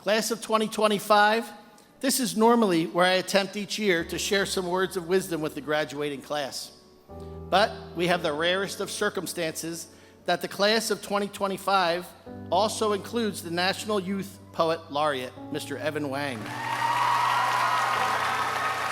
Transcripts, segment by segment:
Class of 2025, this is normally where I attempt each year to share some words of wisdom with the graduating class. But we have the rarest of circumstances that the class of 2025 also includes the National Youth Poet Laureate, Mr. Evan Wang.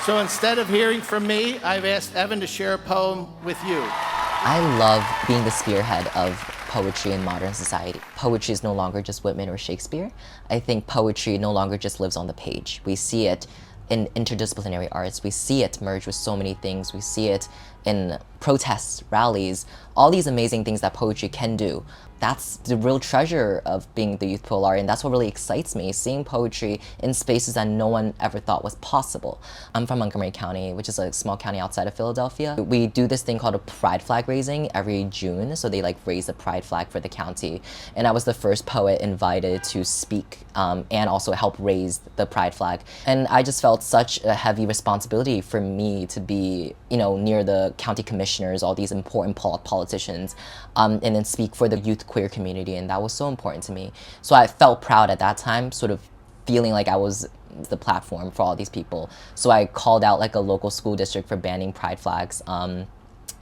So instead of hearing from me, I've asked Evan to share a poem with you. I love being the spearhead of poetry in modern society. Poetry is no longer just Whitman or Shakespeare. I think poetry no longer just lives on the page. We see it in interdisciplinary arts. We see it merge with so many things. We see it in protests, rallies, all these amazing things that poetry can do. That's the real treasure of being the Youth Poet Laureate, and that's what really excites me, seeing poetry in spaces that no one ever thought was possible. I'm from Montgomery County, which is a small county outside of Philadelphia. We do this thing called a pride flag raising every June, so they raise the pride flag for the county. And I was the first poet invited to speak and also help raise the pride flag. And I just felt such a heavy responsibility for me to be, near the county commissioners, all these important politicians, and then speak for the youth queer community, and that was so important to me. So I felt proud at that time, sort of feeling like I was the platform for all these people. So I called out a local school district for banning pride flags. And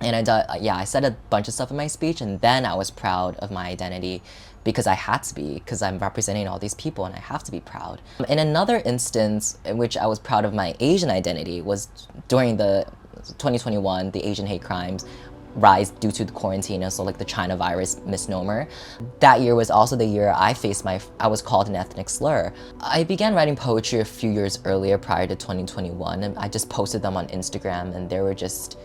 I said a bunch of stuff in my speech, and then I was proud of my identity because I had to be, because I'm representing all these people and I have to be proud. In another instance in which I was proud of my Asian identity was during the 2021, the Asian hate crimes rise due to the quarantine, and so the China virus misnomer. That year was also the year I was called an ethnic slur. I began writing poetry a few years earlier, prior to 2021, and I just posted them on Instagram, and there were just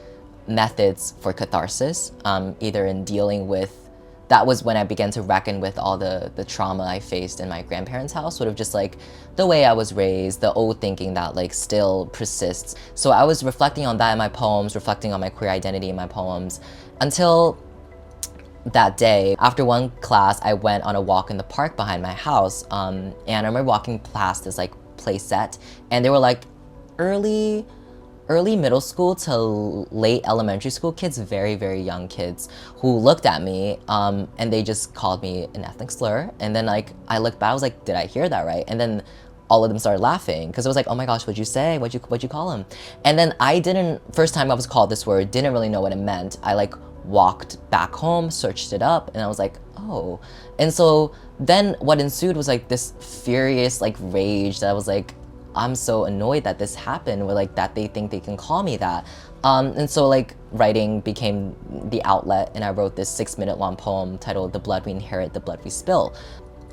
methods for catharsis, either in dealing with, that was when I began to reckon with all the trauma I faced in my grandparents' house, sort of just the way I was raised, the old thinking that still persists. So I was reflecting on that in my poems, reflecting on my queer identity in my poems, until that day. After one class, I went on a walk in the park behind my house, and I remember walking past this play set, and there were early middle school to late elementary school kids, very, very young kids, who looked at me and they just called me an ethnic slur. And then I looked back, I was like, did I hear that right? And then all of them started laughing because it was oh my gosh, what'd you say? What'd you call him? And then first time I was called this word, didn't really know what it meant. I walked back home, searched it up, and I was like, oh. And so then what ensued was this furious rage that I was I'm so annoyed that this happened, or that they think they can call me that. And so writing became the outlet, and I wrote this 6-minute long poem titled The Blood We Inherit, the Blood We Spill.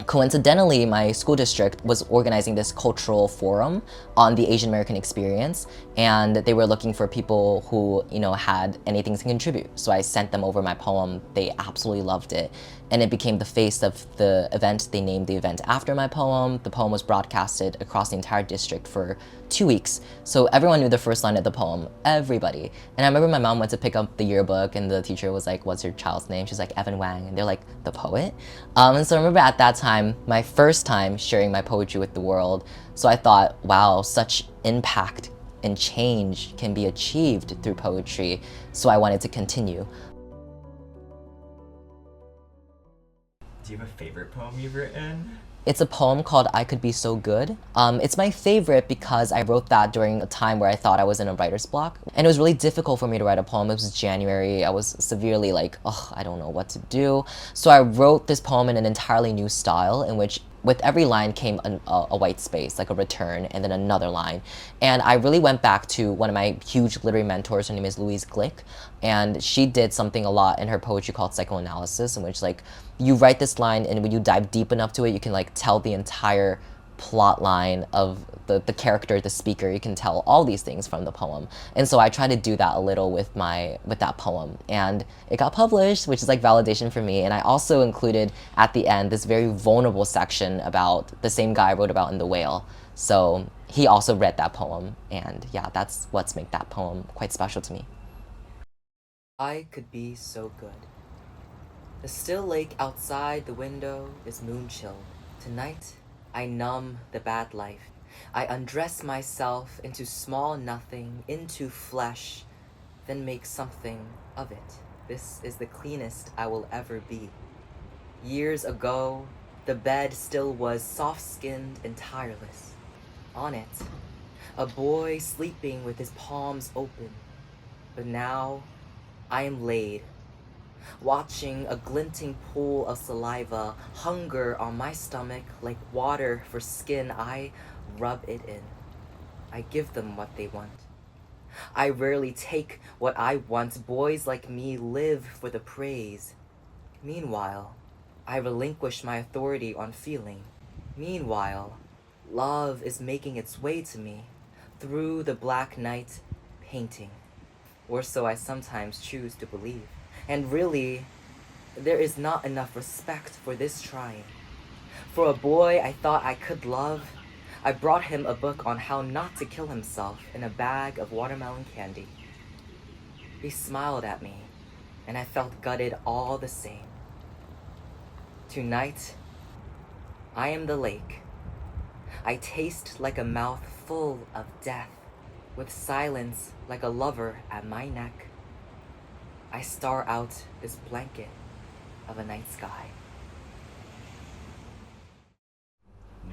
Coincidentally, my school district was organizing this cultural forum on the Asian American experience, and they were looking for people who, had anything to contribute. So I sent them over my poem. They absolutely loved it, and it became the face of the event. They named the event after my poem. The poem was broadcasted across the entire district for 2 weeks. So everyone knew the first line of the poem, everybody. And I remember my mom went to pick up the yearbook, and the teacher was like, what's your child's name? She's like, Evan Wang. And they're like, the poet? And so I remember at that time, my first time sharing my poetry with the world. So I thought, wow, such impact and change can be achieved through poetry. So I wanted to continue. Do you have a favorite poem you've written? It's a poem called I Could Be So Good. It's my favorite because I wrote that during a time where I thought I was in a writer's block. And it was really difficult for me to write a poem. It was January. I was severely I don't know what to do. So I wrote this poem in an entirely new style in which with every line came a white space, a return, and then another line. And I really went back to one of my huge literary mentors. Her name is Louise Glick. And she did something a lot in her poetry called psychoanalysis, in which you write this line, and when you dive deep enough to it, you can tell the entire plot line of the character, the speaker. You can tell all these things from the poem. And so I try to do that a little with that poem, and it got published, which is validation for me. And I also included at the end this very vulnerable section about the same guy I wrote about in The Whale. So he also read that poem, and yeah, that's what's made that poem quite special to me. I could be so good. The still lake outside the window is moon chill. Tonight, I numb the bad life. I undress myself into small nothing, into flesh, then make something of it. This is the cleanest I will ever be. Years ago, The bed still was soft-skinned and tireless. On it, a boy sleeping with his palms open. But now, I am laid, watching a glinting pool of saliva hunger on my stomach like water for skin. I rub it in. I give them what they want. I rarely take what I want. Boys like me live for the praise. Meanwhile, I relinquish my authority on feeling. Meanwhile, love is making its way to me through the black night, painting. Or so I sometimes choose to believe. And really, there is not enough respect for this trying. For a boy I thought I could love, I brought him a book on how not to kill himself in a bag of watermelon candy. He smiled at me, and I felt gutted all the same. Tonight, I am the lake. I taste like a mouth full of death, with silence like a lover at my neck. I star out this blanket of a night sky.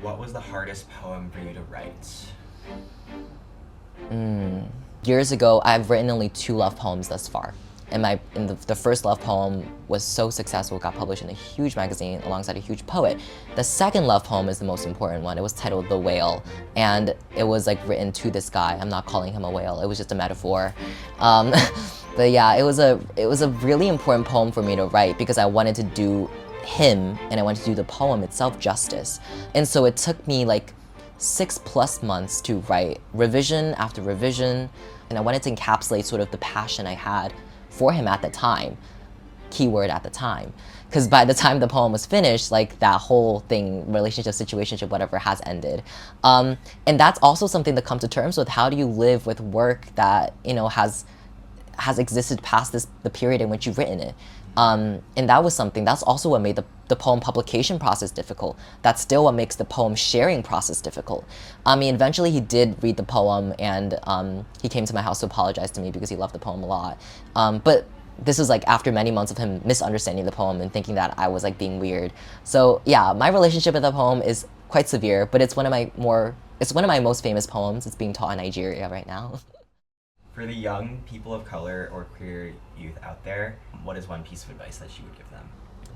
What was the hardest poem for you to write? Years ago, I've written only 2 love poems thus far. And the first love poem was so successful, got published in a huge magazine alongside a huge poet. The second love poem is the most important one. It was titled The Whale, and it was like written to this guy. I'm not calling him a whale, it was just a metaphor. But yeah, it was a really important poem for me to write because I wanted to do him and I wanted to do the poem itself justice. And so it took me like 6+ months to write, revision after revision, and I wanted to encapsulate sort of the passion I had for him at the time, keyword at the time. Because by the time the poem was finished, like that whole thing, relationship, situationship, whatever, has ended. And that's also something to come to terms with. How do you live with work that, you know, has existed past the period in which you've written it? And that was something, that's also what made the poem publication process difficult. That's still what makes the poem sharing process difficult. I mean, eventually he did read the poem and he came to my house to apologize to me because he loved the poem a lot. But this was like after many months of him misunderstanding the poem and thinking that I was like being weird. So yeah, my relationship with the poem is quite severe, but it's one of my most famous poems. It's being taught in Nigeria right now. For the young people of color or queer youth out there, what is one piece of advice that you would give them?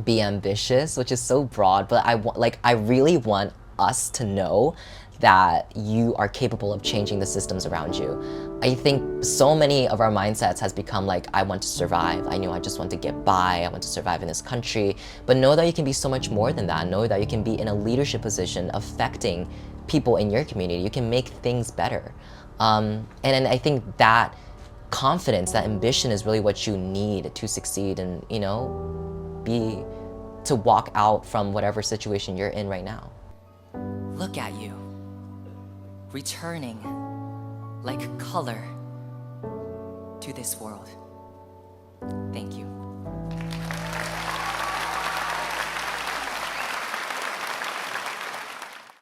Be ambitious, which is so broad, but I really want us to know that you are capable of changing the systems around you. I think so many of our mindsets has become like, I want to survive. I just want to get by. I want to survive in this country. But know that you can be so much more than that. Know that you can be in a leadership position affecting people in your community. You can make things better. And I think that confidence, that ambition is really what you need to succeed and, you know, to walk out from whatever situation you're in right now. Look at you, returning like color to this world.